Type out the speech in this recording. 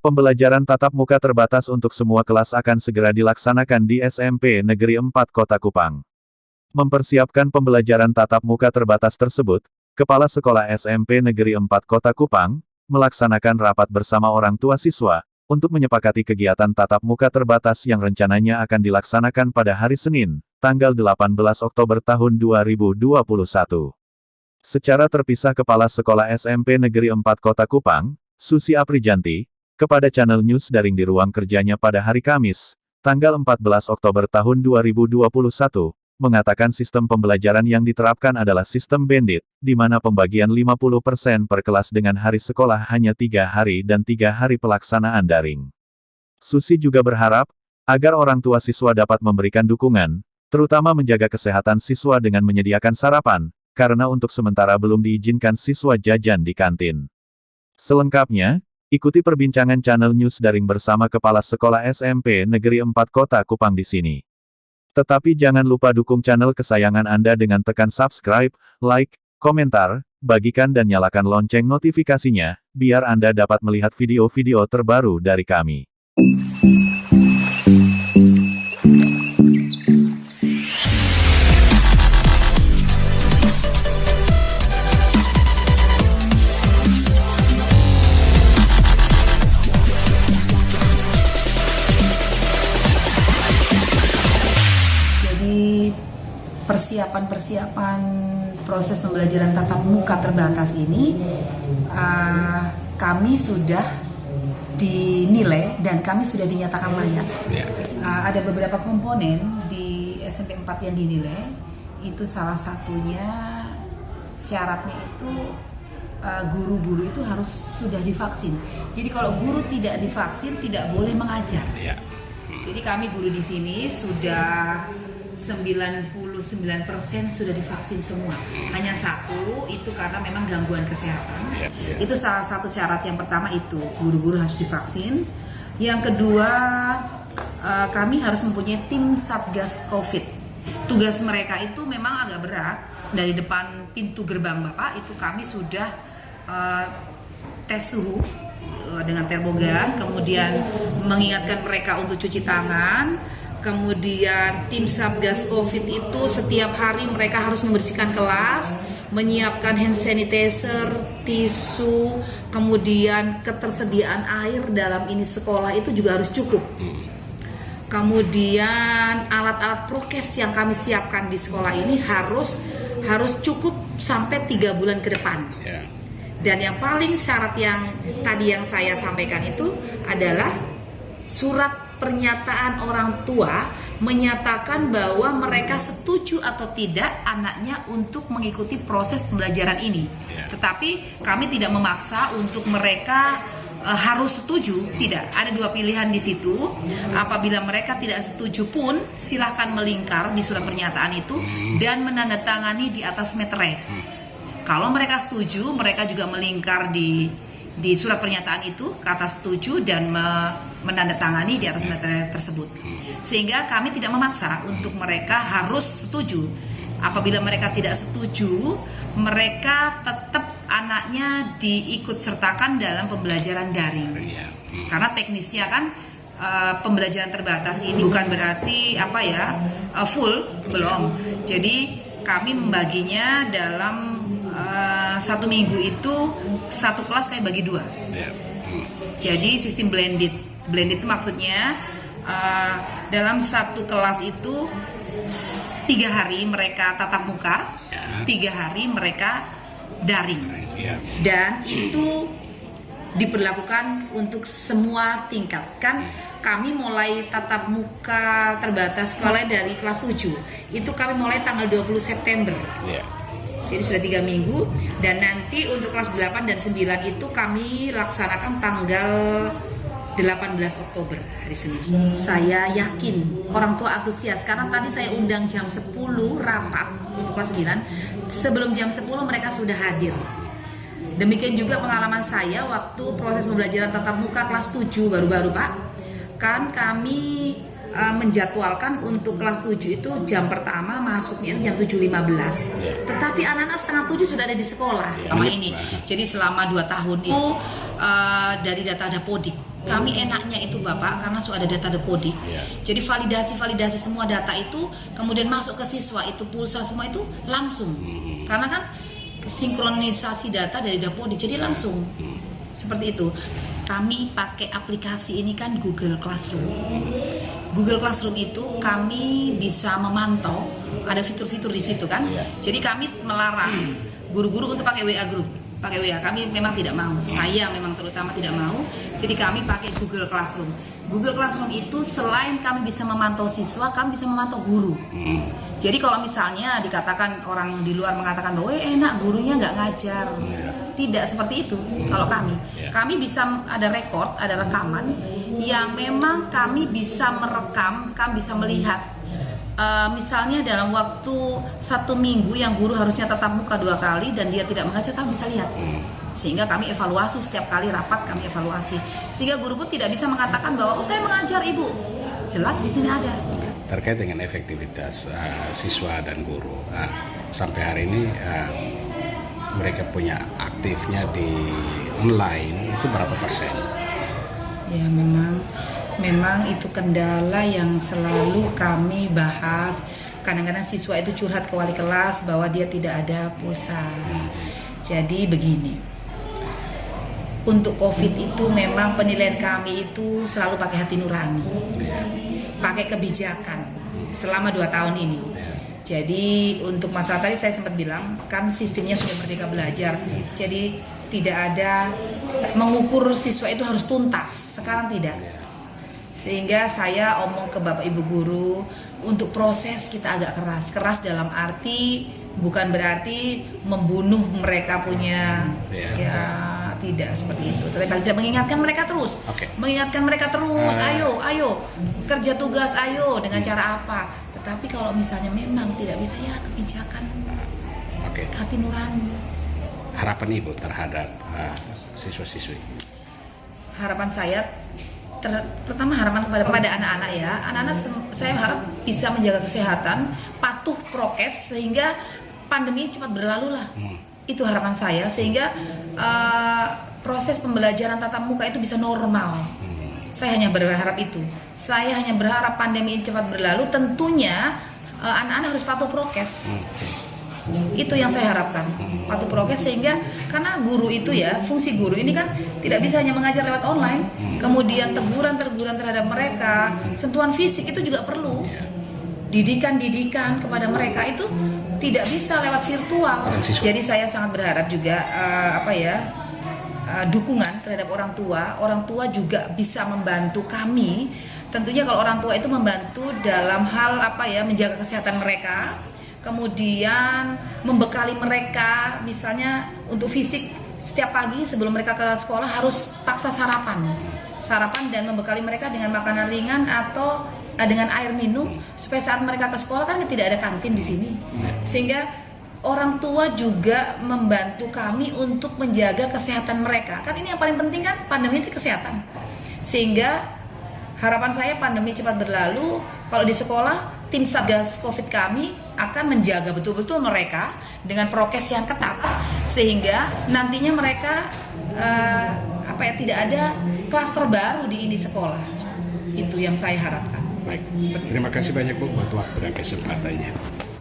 Pembelajaran tatap muka terbatas untuk semua kelas akan segera dilaksanakan di SMP Negeri 4 Kota Kupang. Mempersiapkan pembelajaran tatap muka terbatas tersebut, Kepala Sekolah SMP Negeri 4 Kota Kupang melaksanakan rapat bersama orang tua siswa untuk menyepakati kegiatan tatap muka terbatas yang rencananya akan dilaksanakan pada hari Senin, tanggal 18 Oktober tahun 2021. Secara terpisah Kepala Sekolah SMP Negeri 4 Kota Kupang, Susi Aprijanti, kepada channel News Daring di ruang kerjanya pada hari Kamis, tanggal 14 Oktober tahun 2021, mengatakan sistem pembelajaran yang diterapkan adalah sistem blended, di mana pembagian 50% per kelas dengan hari sekolah hanya 3 hari dan 3 hari pelaksanaan daring. Susi juga berharap, agar orang tua siswa dapat memberikan dukungan, terutama menjaga kesehatan siswa dengan menyediakan sarapan, karena untuk sementara belum diizinkan siswa jajan di kantin. Selengkapnya, ikuti perbincangan channel News Daring bersama Kepala Sekolah SMP Negeri 4 Kota Kupang di sini. Tetapi jangan lupa dukung channel kesayangan Anda dengan tekan subscribe, like, komentar, bagikan dan nyalakan lonceng notifikasinya, biar Anda dapat melihat video-video terbaru dari kami. Persiapan proses pembelajaran tatap muka terbatas ini kami sudah dinilai dan kami sudah dinyatakan layak. Ada beberapa komponen di SMP 4 yang dinilai, itu salah satunya syaratnya itu guru-guru itu harus sudah divaksin. Jadi kalau guru tidak divaksin tidak boleh mengajar. Jadi kami guru di sini sudah 99% sudah divaksin semua. Hanya satu itu karena memang gangguan kesehatan. Itu salah satu syarat yang pertama, itu guru-guru harus divaksin. Yang kedua, kami harus mempunyai tim Satgas Covid. Tugas mereka itu memang agak berat. Dari depan pintu gerbang Bapak itu kami sudah tes suhu dengan termogan, kemudian mengingatkan mereka untuk cuci tangan. Kemudian tim Satgas Covid itu setiap hari mereka harus membersihkan kelas, menyiapkan hand sanitizer, tisu, kemudian ketersediaan air dalam ini sekolah itu juga harus cukup. Kemudian alat-alat prokes yang kami siapkan di sekolah ini harus cukup sampai 3 bulan ke depan. Dan yang paling syarat yang tadi yang saya sampaikan itu adalah surat pernyataan orang tua menyatakan bahwa mereka setuju atau tidak anaknya untuk mengikuti proses pembelajaran ini. Tetapi kami tidak memaksa untuk mereka harus setuju, tidak. Ada 2 pilihan di situ. Apabila mereka tidak setuju pun silahkan melingkar di surat pernyataan itu dan menandatangani di atas meterai. Kalau mereka setuju, mereka juga melingkar di surat pernyataan itu kata setuju dan menandatangani di atas meterai tersebut. Sehingga kami tidak memaksa untuk mereka harus setuju. Apabila mereka tidak setuju, mereka tetap anaknya diikut sertakan dalam pembelajaran daring. Karena teknisnya kan pembelajaran terbatas ini bukan berarti full, belum. Jadi kami membaginya dalam 1 minggu itu 1 kelas kayak bagi 2. Jadi sistem blended itu maksudnya dalam 1 kelas itu 3 hari mereka tatap muka, 3 hari mereka daring. Dan itu diberlakukan untuk semua tingkat. Kan kami mulai tatap muka terbatas mulai dari kelas 7. Itu kami mulai tanggal 20 September. Jadi sudah 3 minggu, dan nanti untuk kelas 8 dan 9 itu kami laksanakan tanggal 18 Oktober hari Senin. Saya yakin orang tua antusias karena tadi saya undang jam 10 rapat untuk kelas 9. Sebelum jam 10 mereka sudah hadir. Demikian juga pengalaman saya waktu proses pembelajaran tatap muka kelas 7 baru-baru Pak. Kan kami menjadwalkan untuk kelas 7 itu jam pertama masuknya jam 7.15. Tetapi anak-anak setengah 7 sudah ada di sekolah sama ini. Jadi selama 2 tahun itu dari data Dapodik Kami enaknya itu Bapak, karena sudah ada data Depodik. Jadi validasi semua data itu kemudian masuk ke siswa, itu pulsa semua itu langsung. Karena kan sinkronisasi data dari Depodik, jadi langsung. Seperti itu. Kami pakai aplikasi ini kan Google Classroom. Google Classroom itu kami bisa memantau, ada fitur-fitur di situ kan. Jadi kami melarang guru-guru untuk pakai WA Group. Pakai WA kami memang tidak mau. Saya memang terutama tidak mau. Jadi kami pakai Google Classroom. Google Classroom itu selain kami bisa memantau siswa, kami bisa memantau guru. Jadi kalau misalnya dikatakan orang di luar mengatakan bahwa enak gurunya nggak ngajar, tidak seperti itu. Kalau kami bisa ada rekod, ada rekaman yang memang kami bisa merekam, kami bisa melihat. Misalnya dalam waktu 1 minggu yang guru harusnya tatap muka 2 kali dan dia tidak mengajar, kami bisa lihat. Sehingga kami evaluasi setiap kali rapat, kami evaluasi. Sehingga guru pun tidak bisa mengatakan bahwa saya mengajar ibu. Jelas di sini ada. Terkait dengan efektivitas siswa dan guru, sampai hari ini mereka punya aktifnya di online itu berapa persen? Ya memang itu kendala yang selalu kami bahas. Kadang-kadang siswa itu curhat ke wali kelas bahwa dia tidak ada pulsa. Jadi begini, untuk COVID itu memang penilaian kami itu selalu pakai hati nurani, pakai kebijakan selama 2 tahun ini. Jadi untuk masalah tadi saya sempat bilang kan sistemnya sudah Merdeka Belajar, jadi tidak ada mengukur siswa itu harus tuntas. Sekarang tidak. Sehingga saya omong ke Bapak Ibu guru, untuk proses kita agak keras dalam arti bukan berarti membunuh mereka punya tidak seperti itu. Tetapi tidak mengingatkan mereka terus. Mengingatkan mereka terus, ayo kerja tugas, ayo dengan cara apa. Tetapi kalau misalnya memang tidak bisa, ya kebijakan hati nurani. Harapan Ibu terhadap siswa-siswi? Harapan saya pertama harapan kepada anak-anak ya. Anak-anak saya harap bisa menjaga kesehatan, patuh prokes sehingga pandemi cepat berlalu lah. Itu harapan saya sehingga proses pembelajaran tatap muka itu bisa normal. Saya hanya berharap itu. Saya hanya berharap pandemi ini cepat berlalu. Tentunya anak-anak harus patuh prokes. Itu yang saya harapkan, patuh prokes sehingga karena guru itu ya, fungsi guru ini kan tidak bisa hanya mengajar lewat online, kemudian teguran terhadap mereka, sentuhan fisik itu juga perlu, didikan kepada mereka itu tidak bisa lewat virtual. Jadi saya sangat berharap juga dukungan terhadap orang tua juga bisa membantu kami. Tentunya kalau orang tua itu membantu dalam hal menjaga kesehatan mereka, kemudian membekali mereka, misalnya untuk fisik setiap pagi sebelum mereka ke sekolah harus paksa sarapan dan membekali mereka dengan makanan ringan atau dengan air minum supaya saat mereka ke sekolah kan tidak ada kantin di sini, sehingga orang tua juga membantu kami untuk menjaga kesehatan mereka. Kan ini yang paling penting kan, pandemi itu kesehatan. Sehingga harapan saya pandemi cepat berlalu. Kalau di sekolah, tim Satgas Covid kami akan menjaga betul-betul mereka dengan prokes yang ketat, sehingga nantinya mereka tidak ada klaster baru di sekolah. Itu yang saya harapkan. Baik. Terima kasih banyak Bu buat waktu dan kesempatannya.